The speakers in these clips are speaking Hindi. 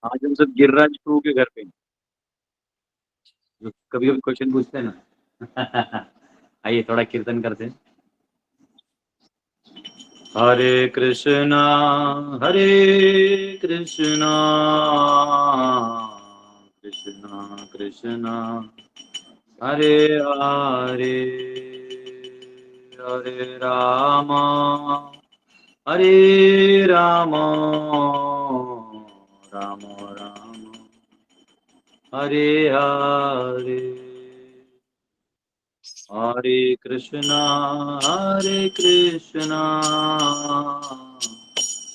आज हम सब गिरिराज प्रभु के घर पे हैं। जो कभी कभी क्वेश्चन पूछते हैं ना। आइए थोड़ा कीर्तन करते हैं। हरे कृष्णा कृष्णा कृष्णा हरे हरे हरे राम राम राम हरे हरे हरे कृष्णा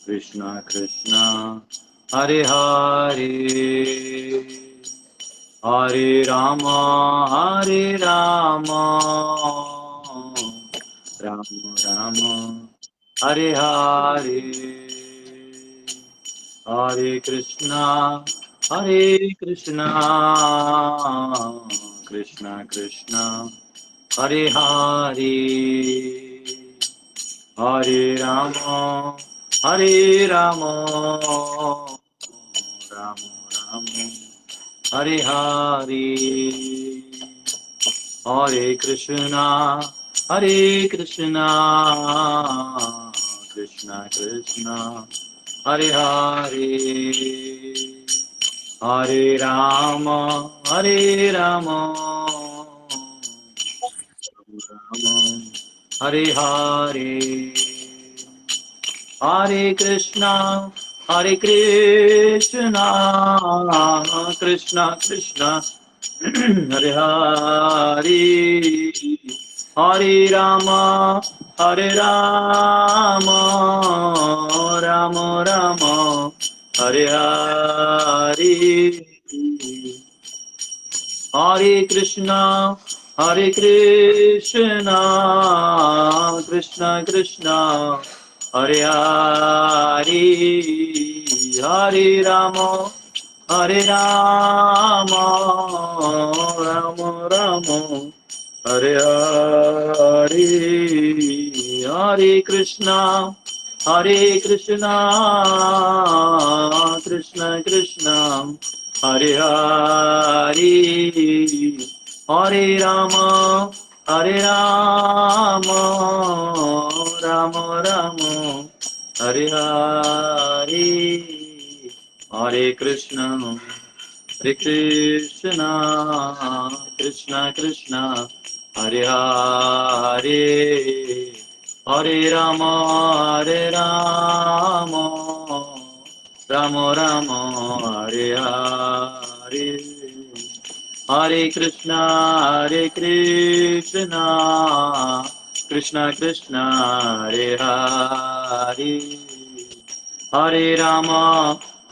कृष्णा कृष्णा हरे हरे हरे राम राम राम हरे हरे हरे कृष्णा कृष्णा कृष्णा हरे हरे हरे राम राम राम हरे हरे हरे कृष्णा कृष्णा कृष्णा हरे हरे हरे राम राम हरे हरे हरे कृष्णा कृष्णा कृष्णा हरे हरे हरे राम राम राम हरे हरे हरे कृष्णा कृष्णा हरे हरे हरे राम राम राम हरे हरे हरे कृष्णा कृष्णा हरे हरे हरे राम राम राम हरे हरे हरे कृष्णा कृष्णा हरे हरे हरे राम राम राम हरे हरे हरे कृष्णा कृष्णा हरे हरे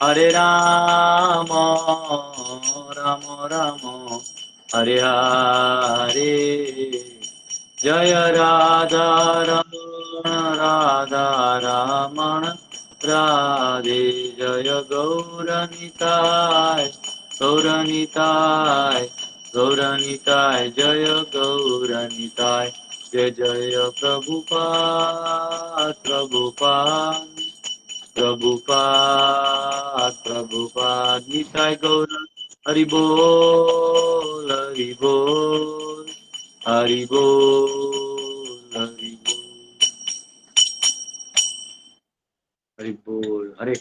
हरे राम राम राम हरे हरे जय राधा रमण राधे जय गौरनिताय जय गौरनिताय जय जय प्रभुपाद निताय गौर हरि बोल हरि बोल हरि बोल हरि बोल हरि बोल। हरे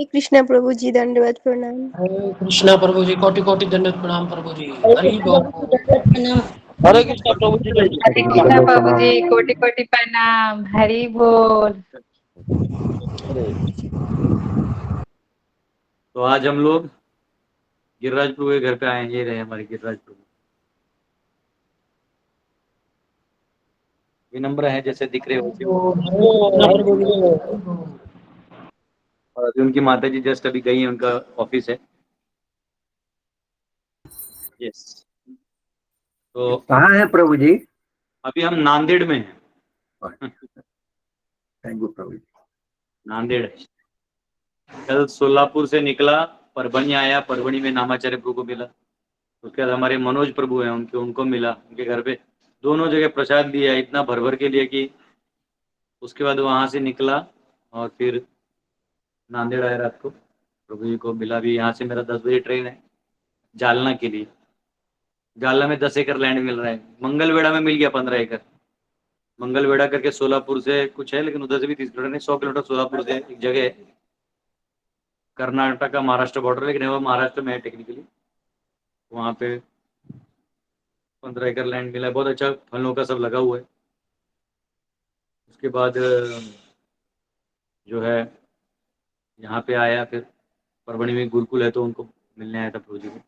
कृष्णा प्रभु जी, दंडवत प्रणाम। हरे कृष्णा प्रभु जी, कोटि कोटि दंडवत प्रणाम प्रभु जी। हरे हरि कृष्णा बोल। प्रभु जी, दंडवत प्रणाम। हरे कृष्णा प्रभु जी, हरे कृष्णा प्रभु जी, कोटि कोटि प्रणाम। हरि बोल। तो आज हम लोग गिरिराज प्रभु के घर पे आए। ये रहे हमारे गिरिराज प्रभु। विनम्र है जैसे दिख रहे होते हो। हरि बोल। और अभी उनकी माता जी जस्ट अभी गई है, उनका ऑफिस है। यस। तो कहाँ है प्रभु जी? अभी हम नांदेड़ में हैं। थैंक यू प्रभु जी। नांदेड़ कल सोलापुर से निकला, परभणी आया, परभणी में नामाचार्य प्रभु को मिला। उसके बाद हमारे मनोज प्रभु हैं, उनको मिला उनके घर पे। दोनों जगह प्रसाद दिया, इतना भर भर के लिए कि उसके बाद वहां से निकला और फिर नांदेड़ आया रात को। प्रभु जी को मिला भी। यहाँ से मेरा 10 बजे ट्रेन है जालना के लिए। जालना में 10 एकड़ लैंड मिल रहा है। मंगलवेढ़ा में मिल गया 15 एकड़। मंगलवेढ़ा करके सोलापुर से कुछ है, लेकिन उधर से भी 30 किलोमीटर नहीं, 100 किलोमीटर सोलापुर से एक जगह है, कर्नाटक का महाराष्ट्र बॉर्डर, लेकिन वो महाराष्ट्र में है टेक्निकली। वहाँ पे 15 एकड़ लैंड मिला है, बहुत अच्छा फलों का सब लगा हुआ है। उसके बाद जो है यहाँ पे आया, फिर परभणी में गुरुकुल है तो उनको मिलने आया था प्रभु जी को।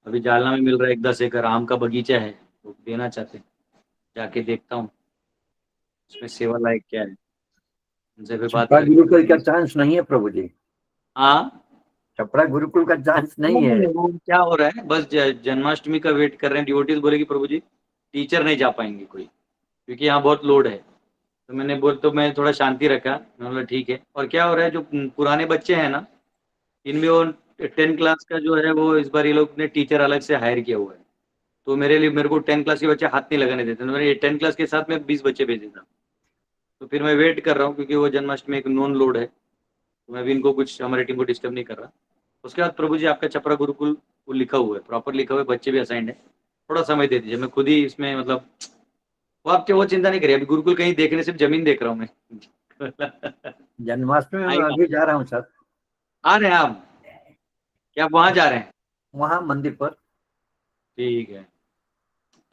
अभी जालना में मिल रहा है एक 10 एकड़ आम का बगीचा है, तो देना चाहते हैं, जाके देखता हूँ उसमें सेवा लायक क्या है, उनसे फिर बात छपरा गुरुकुल का करके। चांस नहीं है प्रभु जी, हाँ, छपरा गुरुकुल का चांस नहीं है। वो क्या हो रहा है, बस जन्माष्टमी का वेट कर रहे हैं। डिवोटीज बोले कि प्रभु जी टीचर नहीं जा पाएंगे कोई, क्योंकि यहाँ बहुत लोड है। तो मैं थोड़ा शांति रखा, मैंने बोला ठीक है। और क्या हो रहा है, जो पुराने बच्चे हैं ना, इनमें वो 10 क्लास का जो है वो इस बार ये लोग ने टीचर अलग से हायर किया हुआ है। तो मेरे को 10 क्लास के बच्चे हाथ नहीं लगाने देते, तो मैंने 10 क्लास के साथ में 20 बच्चे भेज देता। तो फिर मैं वेट कर रहा हूँ, क्योंकि वो जन्माष्टमी एक नॉन लोड है, तो मैं भी इनको कुछ हमारी टीम को डिस्टर्ब नहीं कर रहा। उसके बाद प्रभु जी आपका छपरा गुरुकुल वो लिखा हुआ है, प्रॉपर लिखा हुआ है, बच्चे भी असाइंड है, थोड़ा समय दे दीजिए। मैं खुद ही इसमें मतलब वो आप वो चिंता नहीं करिए, अभी गुरुकुल कहीं देखने सिर्फ जमीन देख रहा हूँ मैं। जन्माष्टमी में आएगा। अभी जा रहा हूँ सर, आ रहे हैं आप? क्या आप वहां जा रहे हैं? वहाँ मंदिर पर। ठीक है,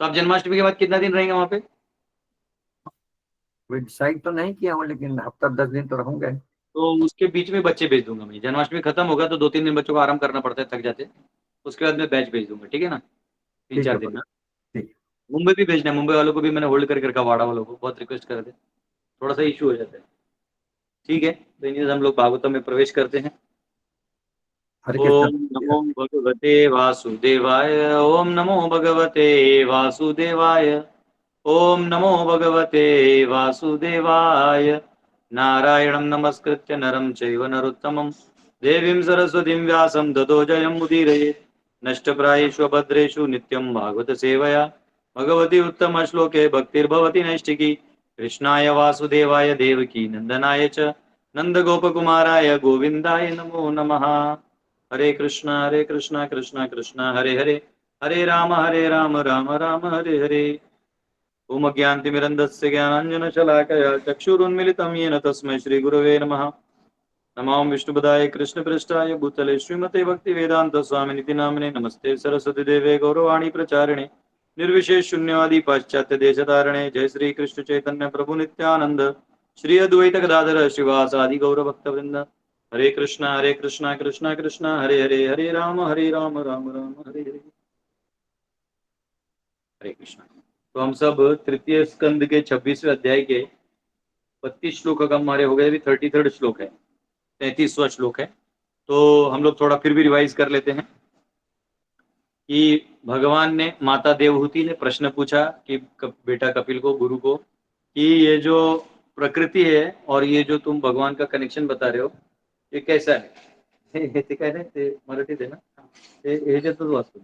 तो आप जन्माष्टमी के बाद कितना दिन रहेंगे वहां पे? डिसाइड तो नहीं किया हूँ, लेकिन हफ्ता 10 दिन तो रहूंगा। तो उसके बीच में बच्चे भेज दूंगा मैं। जन्माष्टमी खत्म होगा तो 2-3 दिन बच्चों को आराम करना पड़ता है, थक जाते हैं। उसके बाद मैं बैच भेज दूंगा, ठीक है ना? तीन ठीक है चार दिन प्रभु, ना। ठीक। मुंबई भी भेजना है, मुंबई वालों को भी मैंने होल्ड करके रखा, वाड़ा वालों को बहुत रिक्वेस्ट कर रहे थे, थोड़ा सा इशू हो जाता है। ठीक है, तो इन हम लोग भागवतम में प्रवेश करते हैं। हरे ओम कृष्ण। नमो भगवते वासुदेवाय, ओम नमो भगवते वासुदेवाय, ओम नमो भगवते वासुदेवाय। नारायणं नमस्कृत्य नरं चैव नरोत्तमं देवीं सरस्वतीं व्यासं ततो जयमुदीरयेत्। नष्टप्रायेषु भद्रेषु नित्यं भागवत सेवया भगवती उत्तम श्लोके भक्तिर्भवति नैष्टिकी। कृष्णाय वासुदेवाय देवकी नंदनाय च नंदगोपकुमाराय गोविन्दाय नमो नमः। हरे कृष्णा कृष्णा कृष्णा हरे हरे, हरे राम राम राम हरे हरे। ओम अज्ञानतिमिरन्धस्य ज्ञानाञ्जनशलाकया चक्षुरुन्मिलितं येन तस्मै श्रीगुरवे नमः। नमो विष्णुपदाय कृष्णप्रेष्ठाय भूतले श्रीमते भक्तिवेदान्तस्वामिनिति नामिने। नमस्ते सरस्वती देवे गौरवाणी प्रचारिणे निर्विशेष शून्यवादी पाश्चात्य देशधारणे। जय श्री कृष्ण चैतन्य प्रभु नित्यानंद, श्री अद्वैत गदाधर श्रीवासादि गौर भक्तवृंद। हरे कृष्णा कृष्णा कृष्णा हरे हरे, हरे राम राम राम हरे हरे। हरे कृष्णा। तो हम सब तृतीय स्कंद के 26वें अध्याय के 32 श्लोक का हमारे हो गए, अभी 33rd श्लोक है, 33वां श्लोक है। तो हम लोग थोड़ा फिर भी रिवाइज कर लेते हैं कि भगवान ने, माता देवहूति ने प्रश्न पूछा कि बेटा कपिल को, गुरु को, कि ये जो प्रकृति है और ये जो तुम भगवान का कनेक्शन बता रहे हो, ये कैसा है? ते काय नाही, ते मराठीत आहे ना, ते ह्याच्यातच वाचतो.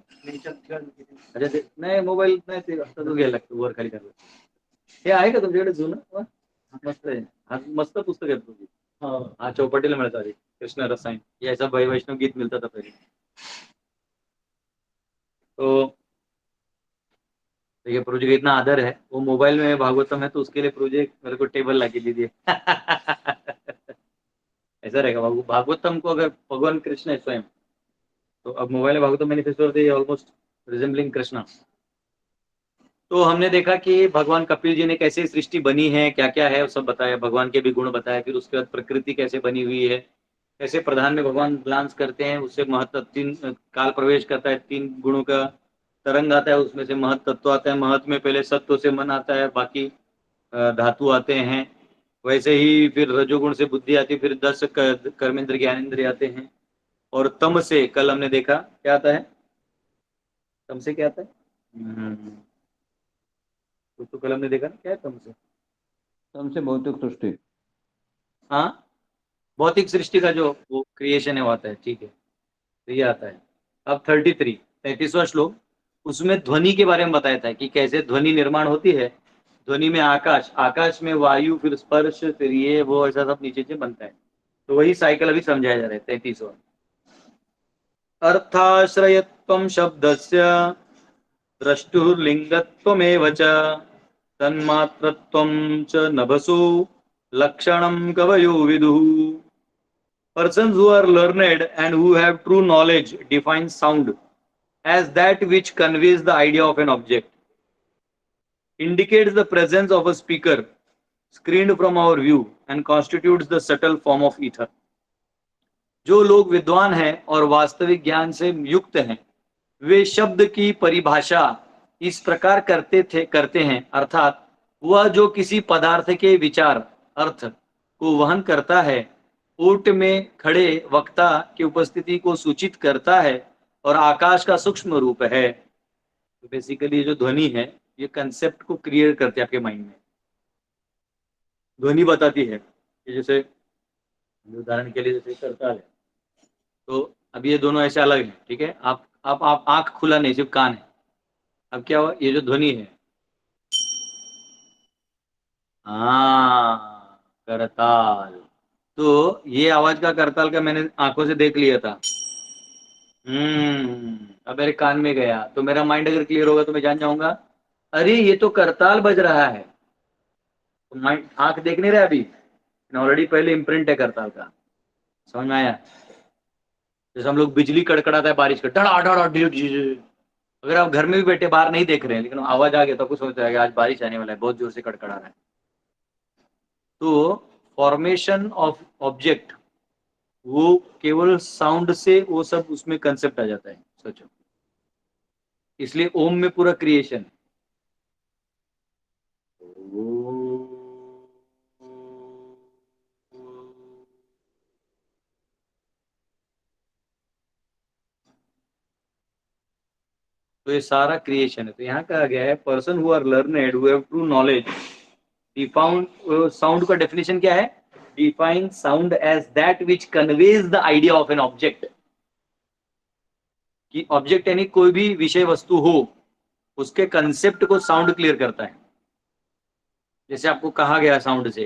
अच्छा, ते नाही मोबाईल नाही, ते आता तो घ्यायला लागतो, वर खाली करायला. हे आहे का तुमच्याकडे जुनं? वा, मस्त आहे, हा मस्त पुस्तक आहे तुझी. हा चौपाटीला मिळतं आधी, कृष्ण रसायन, ये ऐसा वैष्णव गीत मिलता था पहले। तो देखिए प्रोजेक्ट का इतना आदर है, वो मोबाइल में भागवतम है तो उसके लिए प्रोजेक्ट मेरे को टेबल ला के दीजिए। ऐसा रहेगा, भागवतम को अगर भगवान कृष्ण है स्वयं, तो अब मोबाइल में भागवतम मैनिफेस्टो होते हैं ऑलमोस्ट रिजेंबलिंग कृष्णा। तो हमने देखा कि भगवान कपिल जी ने कैसे सृष्टि बनी है, क्या क्या है, वो सब बताया, भगवान के भी गुण बताया। फिर उसके बाद प्रकृति कैसे बनी हुई है, कैसे प्रधान में भगवान ग्लांस करते हैं, उससे महत्व 3 काल प्रवेश करता है, 3 गुणों का तरंग आता है, उसमें से महत तत्व आता है। महत में पहले सत्व से मन आता है, बाकी धातु आते हैं। वैसे ही फिर रजोगुण से बुद्धि आती है, फिर 10 कर्मेंद्र ज्ञानेंद्र आते हैं। और तम से कल हमने देखा क्या आता है, तम से क्या आता है, तो कल हमने देखा ना क्या है तम से। हमसे भौतिक सृष्टि, हाँ, भौतिक सृष्टि का जो वो क्रिएशन है वो आता है, ठीक है, तो ये आता है। अब 33वां श्लोक, उसमें ध्वनि के बारे में बताया था कि कैसे ध्वनि निर्माण होती है। ध्वनि में आकाश, आकाश में वायु, फिर स्पर्श, फिर ये वो ऐसा सब नीचे से बनता है। तो वही साइकिल अभी समझाया जा रहा है 33वां। अर्थाश्रयत्वं शब्दस्य द्रष्टुर्लिंगत्वमेव च तन्मात्रत्वं च नभसु लक्षणं कवयो विदुः। Persons who are learned and who have true knowledge define sound as that which conveys the idea of an object, indicates the presence of a speaker screened from our view and constitutes the subtle form of ether. जो लोग विद्वान हैं और वास्तविक ज्ञान से युक्त हैं, वे शब्द की परिभाषा इस प्रकार करते हैं, अर्थात वह जो किसी पदार्थ के विचार अर्थ को वहन करता है, ओट में खड़े वक्ता की उपस्थिति को सूचित करता है और आकाश का सूक्ष्म रूप है। तो बेसिकली जो ध्वनि है ये कंसेप्ट को क्रिएट करती है आपके माइंड में। ध्वनि बताती है कि जैसे उदाहरण के लिए जैसे करताल है, तो अब ये दोनों ऐसे अलग हैं, ठीक है। आप आंख खुला नहीं, सिर्फ कान है। अब क्या हुआ, ये जो ध्वनि है, हाँ करताल, तो ये आवाज का करताल का मैंने आंखों से देख लिया था। अब मेरे कान में गया तो मेरा माइंड अगर क्लियर होगा तो मैं जान जाऊंगा अरे ये तो करताल बज रहा है। तो माइंड आंख देख नहीं रहा अभी, ऑलरेडी पहले इम्प्रिंट है करताल का। समझ में आया? जैसे हम लोग बिजली कड़कड़ाता है बारिश का, डड़ा डड़ा डी, अगर आप घर में भी बैठे बाहर नहीं देख रहे हैं लेकिन आवाज आ गया तो कुछ सोचता है कि आज बारिश आने वाला है, बहुत जोर से कड़कड़ा रहा है। तो फॉर्मेशन ऑफ ऑब्जेक्ट वो केवल साउंड से वो सब उसमें कंसेप्ट आ जाता है, सोचो। इसलिए ओम में पूरा क्रिएशन। तो ये सारा क्रिएशन है। तो यहाँ कहा गया है person who are learned who have true knowledge defined. Sound का डेफिनेशन क्या है? Define sound as that which conveys the idea of an object. कि ऑब्जेक्ट यानी कोई भी विषय वस्तु हो, उसके कंसेप्ट को साउंड क्लियर करता है। जैसे आपको कहा गया साउंड से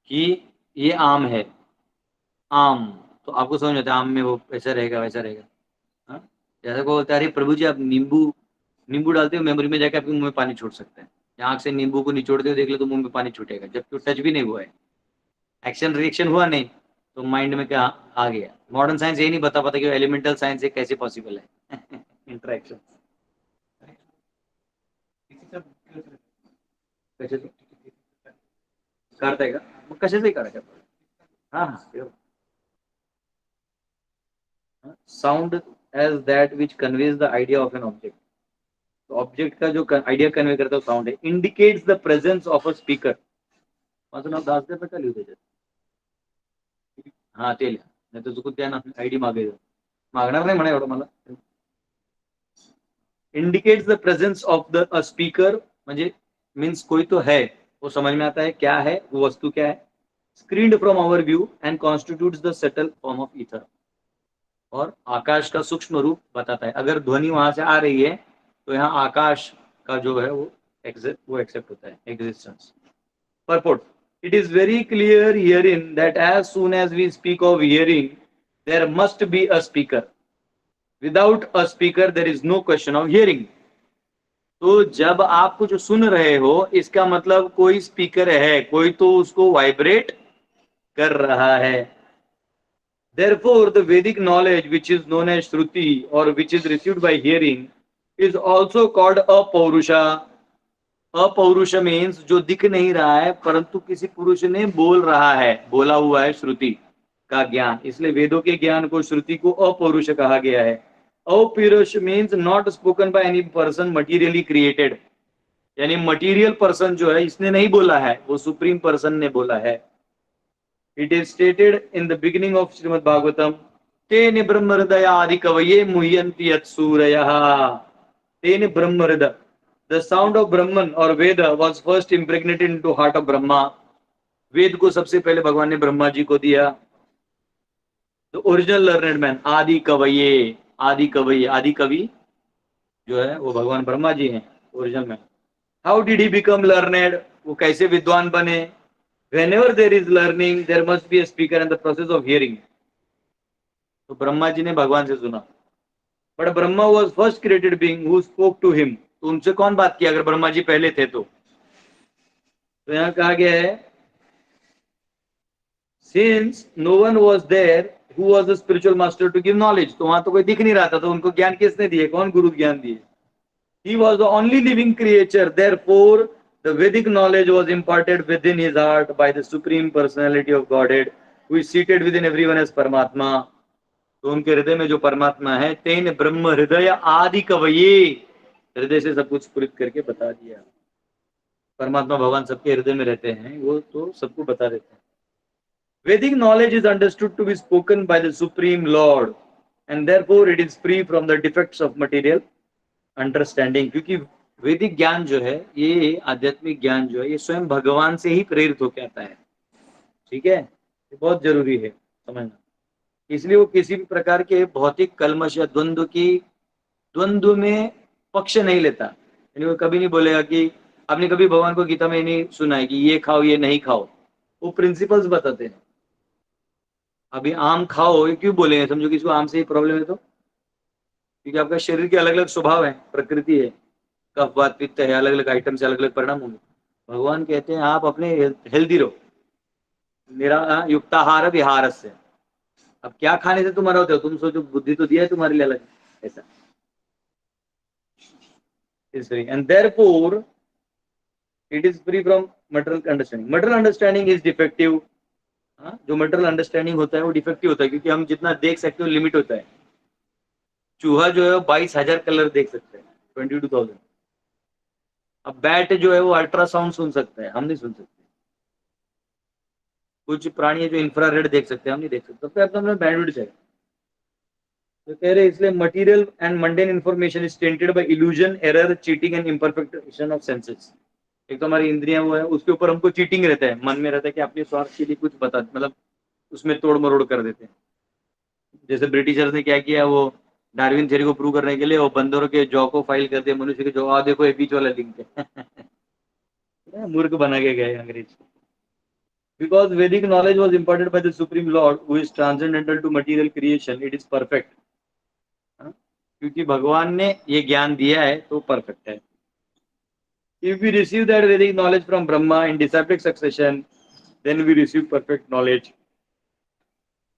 कि ये आम है, आम, तो आपको समझ आता है आम में वो ऐसा रहेगा वैसा रहेगा। हाँ? जैसे को बोलते हैं अरे प्रभु जी आप नींबू डालते हो मेमोरी में जाके आपके मुंह में पानी छूट सकता है। आंख से नींबू को निचोड़ते हो देख लो तो मुंह में पानी छूटेगा, जबकि टच भी नहीं हुआ है, एक्शन रिएक्शन हुआ नहीं, तो माइंड में क्या आ गया। मॉडर्न साइंस ये नहीं बता पाता कि एलिमेंटल साइंस से कैसे पॉसिबल है इंटरेक्शन। करता का मग कशाचंही करायचं। हाँ sound as that which conveys the idea of an object. तो ऑब्जेक्ट का जो आइडिया कन्वे करता है साउंड है। Indicates the presence of a speaker. माझं नाव दास द्या का लिहू त्याच्यात? हा ते लिहा, नाही तर चुकून त्या आयडी मागणार नाही म्हणा एवढं मला। Indicates the presence of the a speaker म्हणजे मीन्स कोई तो है, वो समझ में आता है क्या है, वो वस्तु क्या है। Screened from our view and constitutes the subtle form of ether. और आकाश का सूक्ष्म रूप बताता है। अगर ध्वनि वहां से आ रही है तो यहाँ आकाश का जो है वो एक्सेप्ट होता है, existence. Purport. It is very clear herein that as soon as we speak of hearing, there must be a speaker. Without a speaker, there is no question of hearing. तो जब आप कुछ सुन रहे हो इसका मतलब कोई स्पीकर है, कोई तो उसको वाइब्रेट कर रहा है। Therefore, the Vedic knowledge which is known as Shruti or which is received by hearing is also called अपौरुषा। अपौरुष मीन्स जो दिख नहीं रहा है परंतु किसी पुरुष ने बोल रहा है, बोला हुआ है, श्रुति का ज्ञान। इसलिए वेदों के ज्ञान को श्रुति को अपौरुष कहा गया है। अपौरुष means not spoken by any person materially created, यानी मटीरियल पर्सन जो है इसने नहीं बोला है, वो सुप्रीम पर्सन ने बोला है। It is stated in the beginning of Shrimad Bhagavatam, तेन ब्रह्म हृदय आदि कवये मुह्यन्ति यत्सूरयः। तेन ब्रह्म हृदय, the sound of Brahman or Veda was first impregnated into heart of Brahma। वेद को सबसे पहले भगवान ने ब्रह्मा जी को दिया। The original learned man, आदि कवये, आदि कवये, आदि कवि जो है वो भगवान ब्रह्मा जी हैं, original man. How did he become learned? वो कैसे विद्वान बने? whenever there is learning there must be a speaker and the process of hearing. तो ब्रह्मा जी ने भगवान से सुना, but Brahma was first created being who spoke to him, तो उनसे कौन बात किया अगर ब्रह्मा जी पहले थे तो यहाँ कहा गया है since no one was there who was the spiritual master to give knowledge, तो वहां तो कोई दिख नहीं रहा था, तो उनको ज्ञान किसने दिए, कौन गुरु ज्ञान दिए? He was the only living creature, therefore the Vedic knowledge was imparted within his heart by the supreme personality of Godhead who is seated within everyone as परमात्मा. तो उनके हृदय में जो परमात्मा है, तेन ब्रह्म हृदय आदि कवये, हृदय से सब कुछ स्फुरित करके बता दिया. परमात्मा भगवान सबके हृदय में रहते हैं, वो तो सबको बता देते हैं. Vedic knowledge is understood to be spoken by the Supreme Lord and therefore it is free from the defects of material understanding. क्योंकि वैदिक ज्ञान जो है, ये आध्यात्मिक ज्ञान जो है, ये स्वयं भगवान से ही प्रेरित होकर आता है. ठीक है, ये बहुत जरूरी है समझना. इसलिए वो किसी भी प्रकार के भौतिक कलमश या द्वंद्व में पक्ष नहीं लेता. यानी वो कभी नहीं बोलेगा कि आपने कभी भगवान को गीता में नहीं सुना है कि ये खाओ ये नहीं खाओ. वो प्रिंसिपल्स बताते हैं. अभी आम खाओ ये क्यों बोलेंगे, समझो किसी को आम से ही प्रॉब्लम है तो, क्योंकि आपका शरीर के अलग अलग स्वभाव है, प्रकृति है, कफ वात पित्त है, अलग अलग आइटम से अलग अलग परिणाम होंगे. भगवान कहते हैं आप अपने हेल्दी रहो, निरा युक्ताहार विहार से. अब क्या खाने से तुम होते हो, तुम सोचो, बुद्धि तो दिया है तुम्हारे लिए अलग ऐसा. And therefore it is free from material understanding. Material understanding is defective. जो मटेरियल अंडरस्टैंडिंग होता है वो डिफेक्टिव होता है, क्योंकि हम जितना देख सकते हो लिमिट होता है. चूहा जो है 22,000 कलर देख सकते हैं, 22,000. अब बैट जो है वो अल्ट्रासाउंड सुन सकता है, हम नहीं सुन सकते. कुछ प्राणी है जो इंफ्रारेड देख सकते हैं, हम नहीं देख सकते. तो अपना बैंडविड्थ चाहिए. तो कह रहे इसलिए material and mundane information is tainted by illusion, error, cheating and imperfection of senses. एक तो हमारी इंद्रियां वो है, उसके ऊपर हमको चीटिंग रहता है, मन में रहता है कि अपने स्वार्थ के लिए कुछ बता, मतलब उसमें तोड़ मरोड़ कर देते हैं. जैसे ब्रिटिशर्स ने क्या किया, वो डार्विन थ्योरी को प्रूव करने के लिए वो बंदरों के जॉ को फाइल कर दिया, मनुष्य के जॉ. देखो ये बीच वाला लिंक है. मूर्ख बना के गए अंग्रेज. Because Vedic knowledge was imparted by the supreme lord who is transcendental to material creation, it is perfect. क्योंकि भगवान ने ये ज्ञान दिया है तो परफेक्ट है. If we receive that Vedic knowledge from Brahma in disciplic succession, then we receive perfect knowledge.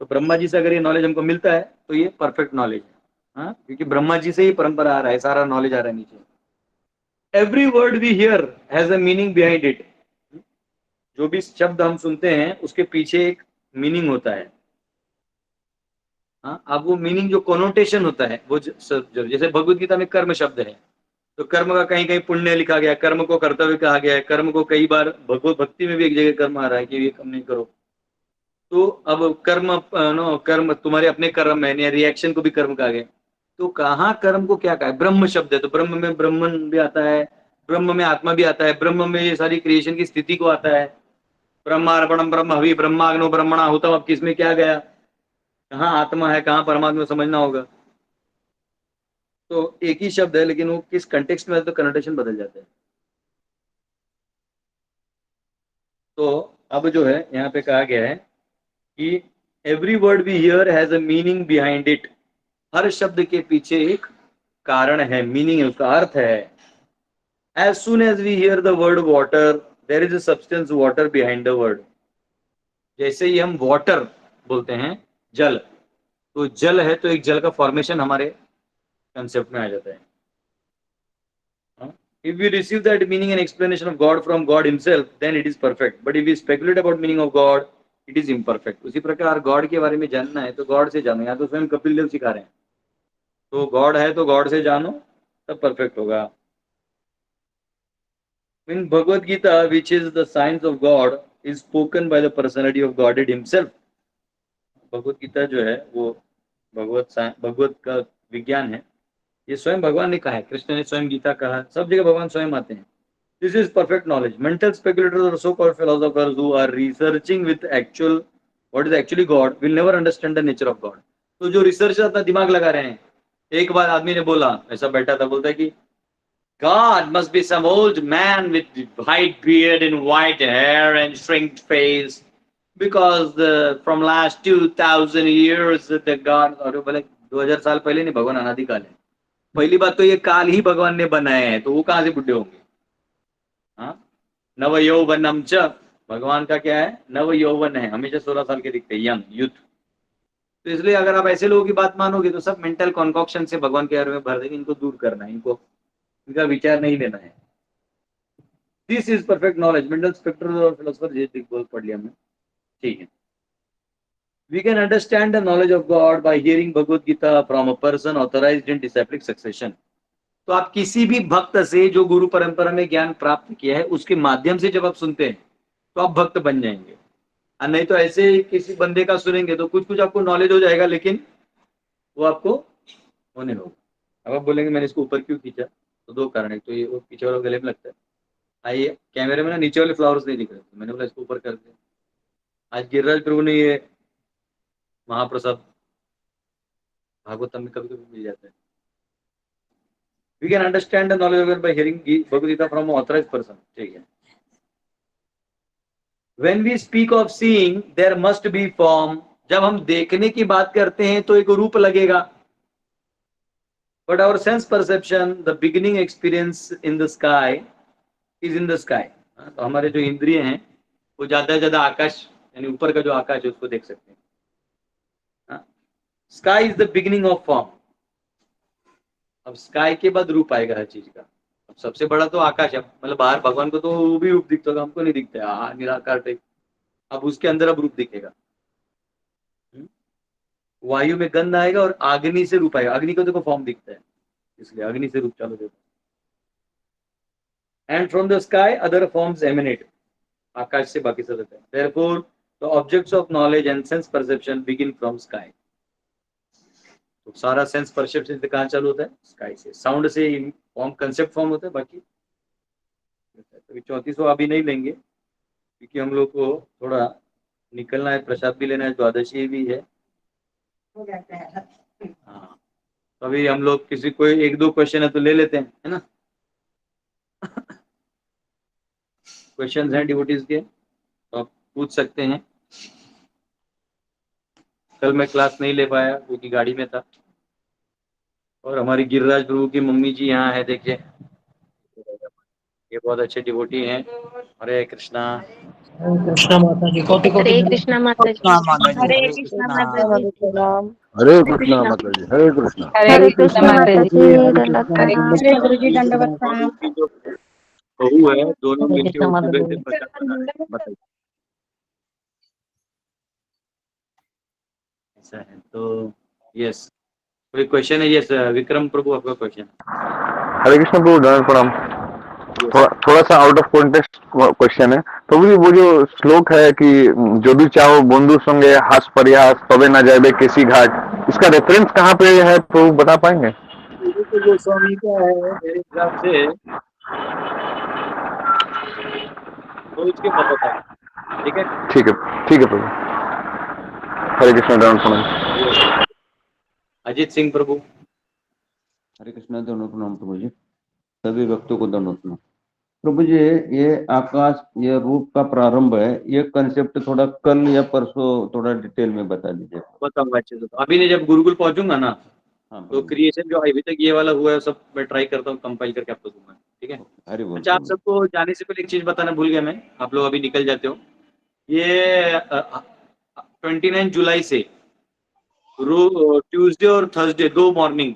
तो ब्रह्मा जी से अगर ये नॉलेज हमको मिलता है तो ये परफेक्ट नॉलेज है. हाँ, क्योंकि ब्रह्मा जी से ही परंपरा आ रहा है, सारा नॉलेज आ रहा है नीचे. Every word we hear has a meaning behind it. जो भी शब्द हम सुनते हैं उसके पीछे एक मीनिंग होता है. हाँ, अब वो मीनिंग जो कोनोटेशन होता है वो जैसे भगवद गीता में कर्म शब्द है, तो कर्म का कहीं कहीं पुण्य लिखा गया है, कर्म को कर्तव्य कहा गया है, कर्म को कई बार भगवत भक्ति में भी एक जगह कर्म आ रहा है कि ये काम नहीं करो. तो अब कर्म तुम्हारे अपने कर्म है, या रिएक्शन को भी कर्म कहा गया. तो कहाँ कर्म को क्या कहा है, ब्रह्म शब्द है, तो ब्रह्म में ब्रह्मन भी आता है, ब्रह्म में आत्मा भी आता है, ब्रह्म में ये सारी क्रिएशन की स्थिति को आता है. ब्रह्मार्पणम ब्रह्म हवि ब्रह्माग्नो ब्रह्मणा होता. अब किसमें क्या गया, कहाँ आत्मा है कहाँ परमात्मा, समझना होगा. तो एक ही शब्द है लेकिन वो किस कंटेक्स्ट में है तो कनोटेशन बदल जाता है. तो अब जो है यहाँ पे कहा गया है कि every word we hear has a meaning behind it. हर शब्द के पीछे एक कारण है, मीनिंग है, उसका अर्थ है. As soon as we hear the word water there is a substance water behind the word. जैसे ही हम वाटर बोलते हैं, जल, तो जल है तो एक जल का फॉर्मेशन हमारे कंसेप्ट में आ जाता है. If we receive that meaning and explanation of God from God himself, then it is perfect. But if we speculate about meaning of God, it is imperfect. उसी प्रकार गॉड के बारे में जानना है तो गॉड से जानो. यहाँ तो स्वयं कपिल देव सिखा रहे हैं, तो गॉड है तो गॉड से जानो तब परफेक्ट होगा. In Bhagavad Gita, which is the science of God, is spoken by the personality of Godhead himself. Bhagavad Gita जो है वो भगवत का विज्ञान है, ये स्वयं भगवान ने कहा है, कृष्ण ने स्वयं गीता कहा, सब जगह भगवान स्वयं आते हैं. This is perfect knowledge. Mental speculators और so called philosophers who are researching with actual what is actually God will never understand the nature of God. तो जो रिसर्चर अपना दिमाग लगा रहे हैं, एक बार आदमी ने बोला, ऐसा बैठा था, बोलता है कि God must be some old man with white beard and white hair and shrinked face, because from last 2000 years the God, और बोले 2000 साल पहले नहीं, भगवान अनादिकाल है। पहली बात तो ये काल ही भगवान ने बनाए हैं, तो वो कहां से बुढ़े होंगे? हाँ, नव यौवनम च, भगवान का क्या है? नव यौवन है, हमेशा 16 साल के दिखते हैं, यंग यूथ। तो इसलिए अगर आप ऐसे लोगों की बात मानोगे तो सब मेंटल कॉन्कॉक्शन से भगवान के बारे में भर देंगे। इनको दूर करना है, इनको इनका विचार नहीं लेना है। This is perfect knowledge. Mental spectrum और फिलोसफर ये बोल पढ़ लिया हमने, ठीक है। We can understand the knowledge of God by hearing Bhagavad Gita from a person authorized in disciplic succession. तो आप किसी भी भक्त से जो गुरु परंपरा में ज्ञान प्राप्त किया है उसके माध्यम से जब आप सुनते हैं तो आप भक्त बन जाएंगे। और नहीं तो ऐसे किसी बंदे का सुनेंगे तो कुछ कुछ आपको नॉलेज हो जाएगा, लेकिन वो आपको होने होगा। अब आप बोलेंगे मैंने इसको ऊपर क्यों खींचा, तो दो कारण है। तो ये वो पीछे वाला गले में लगता है। आइए, कैमरे में ना नीचे वाले फ्लावर्स नहीं दिख रहे, तो मैंने बोला इसको ऊपर कर दिया। आज गिरिराज प्रभु ने ये महाप्रसाद भागवतम में कभी कभी मिल जाता है। We can understand the knowledge of God by hearing Bhagavad Gita from an authorized person. ठीक है। When we speak of seeing, there must be form. जब हम देखने की बात करते हैं तो एक रूप लगेगा। But our sense perception, the beginning experience in the sky is in the sky. तो हमारे जो इंद्रिय हैं वो ज्यादा से ज्यादा आकाश, यानी ऊपर का जो आकाश है उसको देख सकते हैं। Sky is the beginning of form. अब स्काई के बाद रूप आएगा हर चीज का। अब सबसे बड़ा तो आकाश है, मतलब बाहर भगवान को तो वो भी रूप दिखता होगा, हमको नहीं दिखता है, निराकार टाइप। अब उसके अंदर अब रूप दिखेगा। वायु में गंध आएगा और अग्नि से रूप आएगा। अग्नि को देखो फॉर्म दिखता है, इसलिए अग्नि से रूप चालू होता है। And from the sky other forms emanate. आकाश से बाकी सब रहता है। Therefore the objects of knowledge and sense perception begin from sky. तो सारा सेंस परसेप्शन से कहाँ चालू होता है? स्काई से। साउंड से फॉर्म, कंसेप्ट फॉर्म होता है। बाकी तो 34वां अभी नहीं लेंगे क्योंकि हम लोग को थोड़ा निकलना है, प्रसाद भी लेना है, द्वादशी भी है। हाँ, तो अभी हम लोग किसी कोई एक दो क्वेश्चन है तो ले लेते हैं, है ना? क्वेश्चंस हैं डिवोटीज के, तो आप पूछ सकते हैं। कल मैं क्लास नहीं ले पाया क्योंकि गाड़ी में था। और हमारी गिरिराज प्रभु की मम्मी जी यहाँ है, देखिए, ये बहुत अच्छे डिवोटी हैं। हरे कृष्णा। हरे कृष्णा माता जी, कोटि कोटि हरे दंडवत कृष्णा माता जी। हरे कृष्णा माता जी। प्रणाम। हरे कृष्णा माता जी, हरे कृष्णा। हरे हरे कृष्णा कृष्णा माता माता जी। जी, हरे दंडवत कृष्णा प्रणाम। हरे गुरु जी दंडवत प्रणाम। की जो बहू है, दोनों हरे मिलके कृष्णा वो माता सुबह जी। से प्रसाद बना रहे हैं। बताइए, ऐसा है तो यस। कोई क्वेश्चन है? यस, विक्रम प्रभु आपका क्वेश्चन। हरे कृष्ण प्रभु, दंड प्रणाम। यस। थोड़ा सा आउट ऑफ कॉन्टेक्स्ट क्वेश्चन है। प्रभु जी, वो जो श्लोक है कि जो भी चाहो बंधु संगे हास परिहास तबे ना जाए केसी घाट, इसका रेफरेंस कहाँ पे है प्रभु, बता पाएंगे? तो गोस्वामी का है मेरे हिसाब से, सोच के मैं बताऊँ, ठीक है? ठीक है, ठीक है प्रभु। हरे कृष्ण, दंड प्रणाम। अजीत सिंह प्रभु। हरे कृष्णा, दंडवत प्रणाम प्रभु जी। सभी भक्तों को दंडवत प्रणाम। प्रभु जी, ये आकाश, ये रूप का प्रारंभ है, ये कंसेप्ट थोड़ा कल या परसों थोड़ा डिटेल में बता दीजिए। बताऊंगा अच्छे से। तो अभी नहीं, जब गुरुकुल पहुंचूंगा ना, हाँ तो क्रिएशन जो अभी तक ये वाला हुआ है सब मैं ट्राई करता हूँ कंपाइल करके आपको दूंगा, ठीक है? हरि बोल। अच्छा, आप सबको जाने से पहले एक चीज बताना भूल गया मैं, आप लोग अभी निकल जाते हो। ये 29 जुलाई से ट्यूसडे और थर्सडे 2 मॉर्निंग,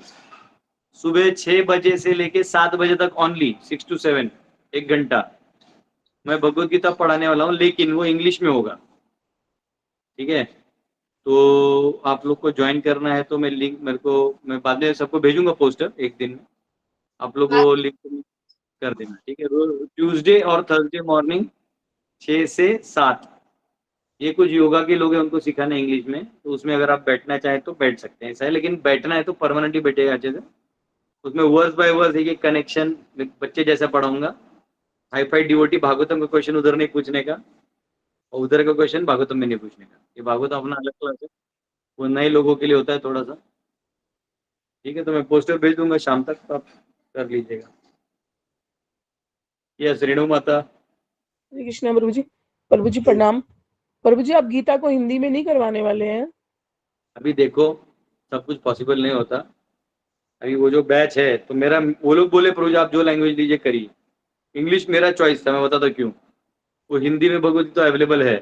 सुबह 6 बजे से लेके 7 बजे तक ओनली, 6 to 7, 1 घंटा मैं भगवत गीता पढ़ाने वाला हूँ, लेकिन वो इंग्लिश में होगा, ठीक है? तो आप लोग को ज्वाइन करना है तो मैं लिंक, मैं बाद में सबको भेजूंगा पोस्टर एक दिन में, आप लोग वो लिंक कर देना, ठीक है? ट्यूसडे और थर्सडे मॉर्निंग 6 से 7। ये कुछ योगा के लोग हैं, उनको सिखाना है इंग्लिश में, तो उसमें अगर आप बैठना चाहें तो बैठ सकते हैं, ऐसा है। लेकिन बैठना है तो परमानेंटली बैठेगा अच्छे से। उसमें वर्स बाय वर्स एक कनेक्शन बच्चे जैसा पढ़ाऊंगा। हाई फाई डिवोटी भागवतम का क्वेश्चन उधर नहीं पूछने का, और उधर का क्वेश्चन भागवतम में नहीं पूछने का। ये भागवतम अपना अलग क्लास है, वो नए लोगों के लिए होता है थोड़ा सा, ठीक है? तो मैं पोस्टर भेज दूंगा शाम तक, तो आप कर लीजिएगा। यस रेणु माता। हरे कृष्णा प्रभु जी प्रणाम। प्रभु जी आप गीता को हिंदी में नहीं करवाने वाले हैं? अभी देखो सब कुछ पॉसिबल नहीं होता। अभी वो जो बैच है तो मेरा वो लोग बोले प्रभु जी आप जो लैंग्वेज लीजिए करिए। इंग्लिश मेरा चॉइस था, मैं बताता क्यों। वो हिंदी में भगवत गीता अवेलेबल है,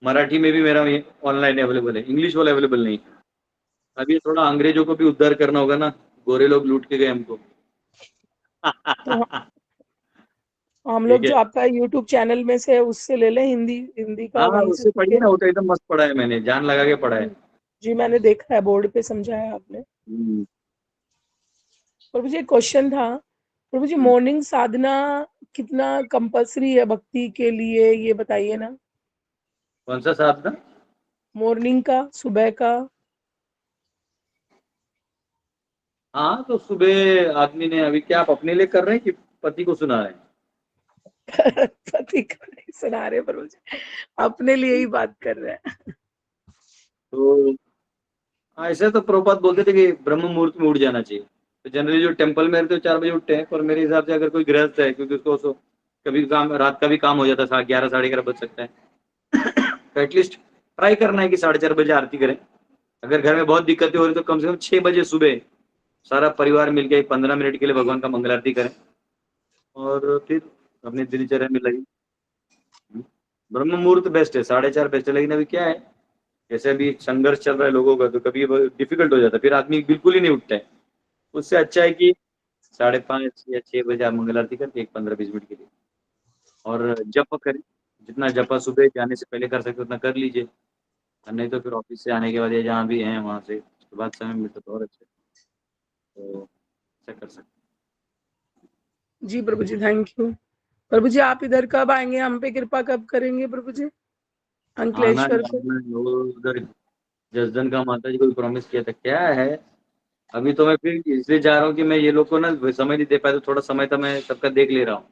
मराठी में भी मेरा ऑनलाइन अवेलेबल है, इंग्लिश वाला अवेलेबल नहीं। अभी थोड़ा अंग्रेजों को भी उद्धार करना होगा ना, गोरे लोग लूट के गए हमको। तो हम ठीक लोग है। जो आपका YouTube चैनल में से है, उससे ले लें हिंदी का हाँ वहीं से उससे सीख पढ़िए के। ना, वो तो एकदम मस्त पढ़ा है, मैंने जान लगा के पढ़ा है। जी मैंने देखा है, बोर्ड पे समझाया आपने। प्रभु जी एक क्वेश्चन था। प्रभु जी मॉर्निंग साधना कितना कंपल्सरी है भक्ति के लिए, ये बताइए ना। कौन सा साधना? मॉर्निंग का, सुबह का। हाँ तो सुबह आदमी ने, अभी क्या आप अपने लिए कर रहे हैं कि पति को सुना रहे हैं? पति को नहीं सुना रहे प्रभु जी, अपने लिए ही बात कर रहे हैं। तो ऐसे तो प्रभुपाद बोलते थे कि ब्रह्म मुहूर्त में उठ जाना चाहिए। तो जनरली जो टेम्पल में रहते 4 बजे उठते हैं, पर मेरे हिसाब से अगर कोई गृहस्थ है, क्योंकि उसको कभी काम रात का भी काम हो जाता है, 11 साढ़े 11 बज सकता है तो एटलीस्ट ट्राई करना है कि 4:30 बजे आरती करें। अगर घर में बहुत दिक्कतें हो रही तो कम से कम 6 बजे सुबह सारा परिवार मिलकर 15 मिनट के लिए भगवान का मंगल आरती करें और फिर अपनी दिनचर्या में लगी। ब्रह्म मुहूर्त बेस्ट है, 4:30 बेस्ट है। लेकिन अभी क्या है, जैसे अभी संघर्ष चल रहा है लोगों का, तो कभी डिफिकल्ट हो जाता है, फिर आदमी बिल्कुल ही नहीं उठता है। उससे अच्छा है कि 5:30 या 6 बजे आप मंगल आरती करके 15-20 मिनट के लिए और जप करें। जितना जपा सुबह जाने से पहले कर सकते उतना कर लीजिए, और नहीं तो फिर ऑफिस से आने के बाद या जहाँ भी हैं वहाँ से उसके बाद समय मिलता तो और अच्छा, तो ऐसा कर सकते। जी प्रभु जी थैंक यू। प्रभु जी आप इधर कब आएंगे, हम पे कृपा कब करेंगे प्रभु जी, आना अंकलेश्वर पे? वो उधर जसदन का माता जी को प्रॉमिस किया था, क्या है अभी तो मैं फिर इसलिए जा रहा हूँ कि मैं ये लोग को ना समय नहीं दे पाया, तो थोड़ा समय था मैं सबका देख ले रहा हूँ।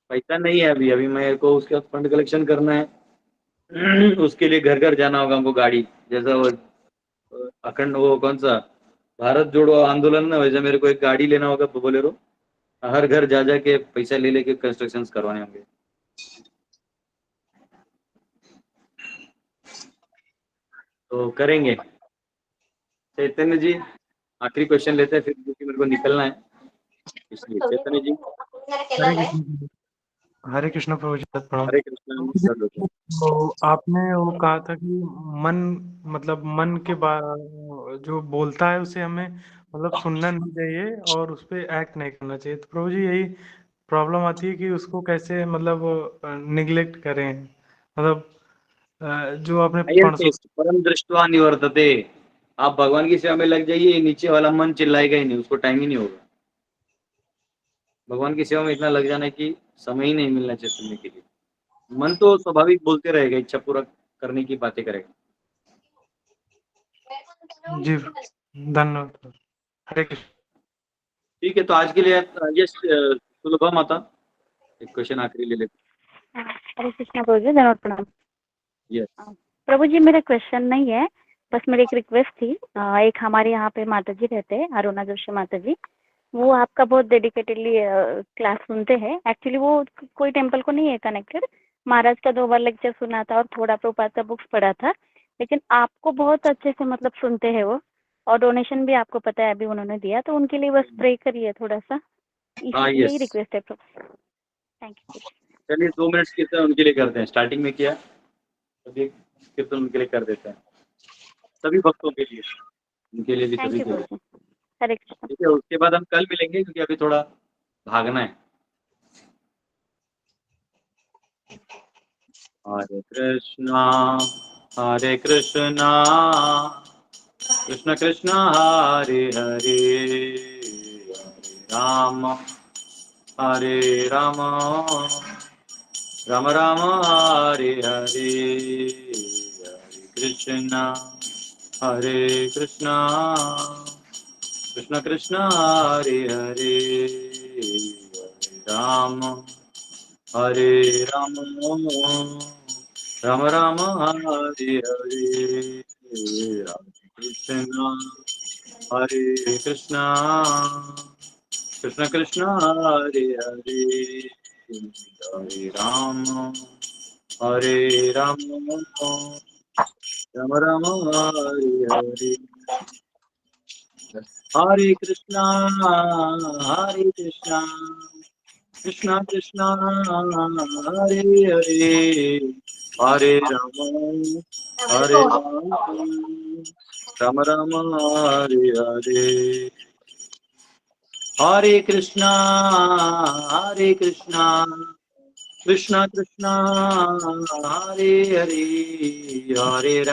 पैसा नहीं है अभी, अभी मेरे को उसके बाद फंड कलेक्शन करना है उसके लिए घर घर जाना होगा हमको गाड़ी, जैसा वो अखंड वो कौन सा भारत जोड़ो आंदोलन ना, वैसे मेरे को एक गाड़ी लेना होगा बोलेरो, हर घर जा जा के पैसा ले लेके कंस्ट्रक्शन करवाने होंगे। तो करेंगे। चैतन्य जी आखिरी क्वेश्चन लेते हैं फिर, क्योंकि मेरे को निकलना है इसलिए। चैतन्य जी। हरे कृष्ण प्रभु जी प्रणाम। हरे कृष्ण। तो आपने वो कहा था कि मन मतलब मन के जो बोलता है उसे हमें मतलब सुनना नहीं चाहिए और उस पर एक्ट नहीं करना चाहिए। तो प्रभु जी यही प्रॉब्लम आती है कि उसको कैसे मतलब निग्लेक्ट करें, मतलब जो आपने परम दृष्टवा निवर्तते। आप भगवान की सेवा में लग जाइए, नीचे वाला मन चिल्लाएगा ही नहीं, उसको टाइम ही नहीं होगा। भगवान की सेवा में इतना लग जाना है कि समय ही नहीं मिलना चाहिए सुनने के लिए। मन तो स्वाभाविक बोलते रहेगा, इच्छा पूरा करने की बातें करेगा। जी धन्यवाद। हरे कृष्ण। ठीक है, तो आज के लिए यस सुलभा माता एक क्वेश्चन आखिरी ले लेते। हरे कृष्णा प्रभु जी, धन्यवाद प्रणाम। यस प्रभु जी मेरा क्वेश्चन नहीं है, बस मेरी एक रिक्वेस्ट थी। एक हमारे यहाँ पे माता जी रहते हैं, अरुणा जोशी माता जी, वो आपका बहुत डेडिकेटेडली क्लास सुनते हैं। एक्चुअली वो कोई टेम्पल को नहीं है कनेक्टेड, महाराज का 2 बार लेक्चर सुना था और थोड़ा प्रभुपाद का बुक्स पढ़ा था, लेकिन आपको बहुत अच्छे से मतलब सुनते हैं वो, और डोनेशन भी आपको पता है अभी उन्होंने दिया, तो उनके लिए बस प्रे करिए थोड़ा सा, यही रिक्वेस्ट है प्रभु। Thank you. चलिए 2 मिनट कीर्तन उनके लिए करते हैं। स्टार्टिंग में किया, अभी कीर्तन उनके लिए कर देते हैं, सभी भक्तों के लिए, उनके लिए भी थैंक सभी यू के लिए। प्रभु जी। हरे कृष्ण। ठीक है, उसके बाद हम कल मिलेंगे क्योंकि अभी थोड़ा भागना है। हरे कृष्णा कृष्ण कृष्ण हरे हरे, हरे राम राम राम हरे हरे, हरे कृष्णा कृष्ण कृष्ण हरे हरे, हरे राम राम राम हरे हरे, हरे कृष्णा कृष्ण कृष्ण हरे हरे, हरे राम राम राम हरे हरे, हरे कृष्णा कृष्णा कृष्णा हरे हरे, हरे राम राम राम हरे हरे, हरे कृष्णा कृष्णा कृष्णा हरे हरे, हरे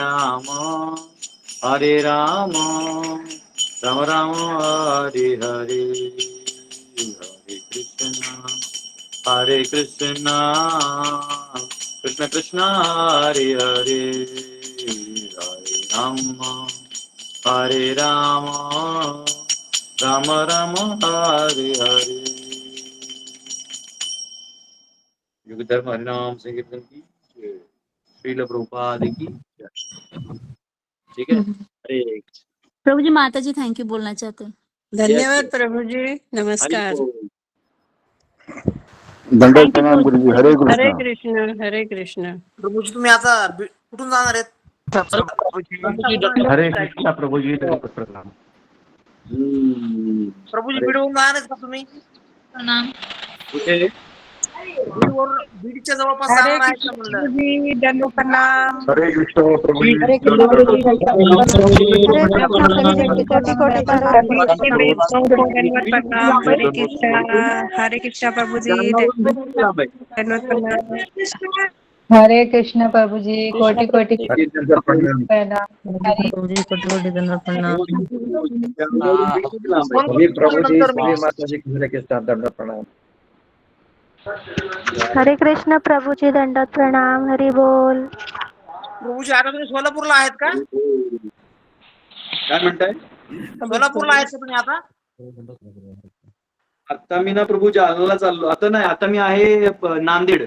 राम राम राम हरे हरे, हरे कृष्णा कृष्ण कृष्ण हरे हरे, हरे राम राम राम हरे हरे। युग धर्म हरिनाम संकीर्तन की जय। श्रील प्रभुपाद की जय। ठीक है, हरे प्रभु जी माता जी थैंक यू बोलना चाहते हैं। धन्यवाद प्रभु जी, हरि नमस्कार। बोल। दंडवत थैंक यू प्रणाम बोल गुरुजी, सकते हरे हैं। हरे कृष्णा। कृष्ण हरे कृष्ण। प्रभूजी तुम्ही आता कुठून जाणार आहेत? हरे कृष्णा प्रभु जी, दंडवत प्रणाम। प्रभूजी हरे बीडवरून जाणार आहेत का तुम्ही? प्रणाम। कुठे? बीडच्या जवळपास हरे जाणार आहेत का कृष्ण म्हणलं? प्रभु जी, दंडवत प्रणाम। हरे कृष्ण प्रभु जी, हरे कृष्ण दंडवत प्रभु जी, प्रणाम। दंडवत प्रणाम। हरे कृष्णा प्रभु जी कोटि कोटि दंडवत दंडवत प्रणाम। हरे कृष्ण प्रभु जी, जालन्यावरून दंडवत किती लांब आहे? प्रणाम। हरे कृष्ण प्रभु जी कोटि कोटि हरे दंडवत प्रणाम। प्रणाम। हरे प्रभु जी कोटि कोटि दंडवत प्रणाम। जालन्यावरून किती लांब आहे? सभी प्रभु जी, नंतर मी सभी माता जी की हरे कृष्णा, दंडवत प्रणाम। हरे कृष्ण प्रभु जी दंडवत प्रणाम। हरि बोल। प्रभूजी आता तुम्ही सोलापूरला आहेत का? काय म्हणताय? सोलापूरला आहेत का तुम्ही आता? आता मी ना प्रभू जालन्याला चाललो. आता नाही, आता मी आहे नांदेड.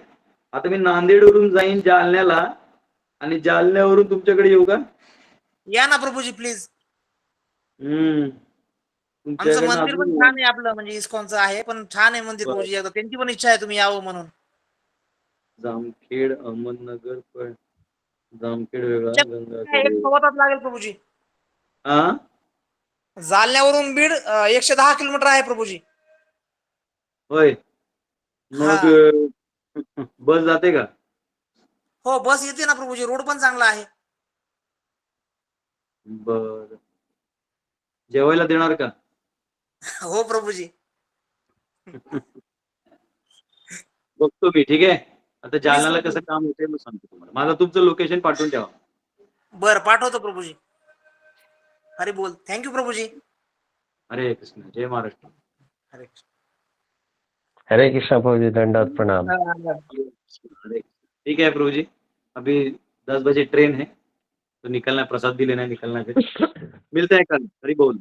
आता मी नांदेडवरून जाईन जालन्याला आणि जालन्यावरून तुमच्याकडे येऊ का? या ना प्रभूजी प्लीज. आमचं तुमच्याकडनं मंदिर पण अजून छान आहे, आपलं म्हणजे इस्कॉनचं आहे, पण छान आहे मंदिर प्रभूजी. एकदा त्यांची पण इच्छा आहे तुम्ही यावं म्हणून. जामखेड, अहमदनगर, पण जामखेड वेगळा, गंगाखेड एक वेगळा. सव्वा तास लागेल प्रभूजी. हा, जालन्यावरून बीड 110 किलोमीटर आहे प्रभूजी. होय. हा मग बस जाते का? हो, बस येते ना प्रभूजी, रोड पण चांगला आहे. बर, जेवायला देणार का? हो प्रभूजी. बघतो मी, ठीक आहे. आता जालन्याला कसं काम होतंय मग सांगतो तुम्हाला. माझं तुमचं लोकेशन पाठवून ठेवा. बरं, पाठवतो प्रभूजी. हरी बोल. थँक्यू प्रभूजी. हरे कृष्ण, जय महाराष्ट्र. हरे कृष्ण. हरे कृष्णा प्रभु जी, दंडवत प्रणाम। ठीक है प्रभु जी, अभी 10 बजे ट्रेन है तो निकलना है, प्रसाद भी लेना है, निकलना है फिर। मिलते हैं कल, हरि बोल।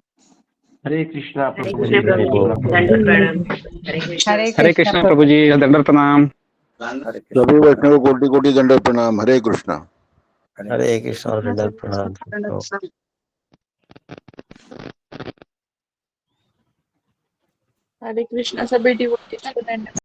हरे कृष्णा हरे प्रभु जी, कृष्णा प्रभु जी दंडवत प्रणाम। हरे कृष्ण प्रभु जी दंडवत प्रणाम। सभी वैष्णव कोटि कोटि दंडवत प्रणाम। हरे कृष्णा। हरे कृष्णा दंडवत प्रणाम। हरे कृष्णा सभी डिवोटीज को दंडवत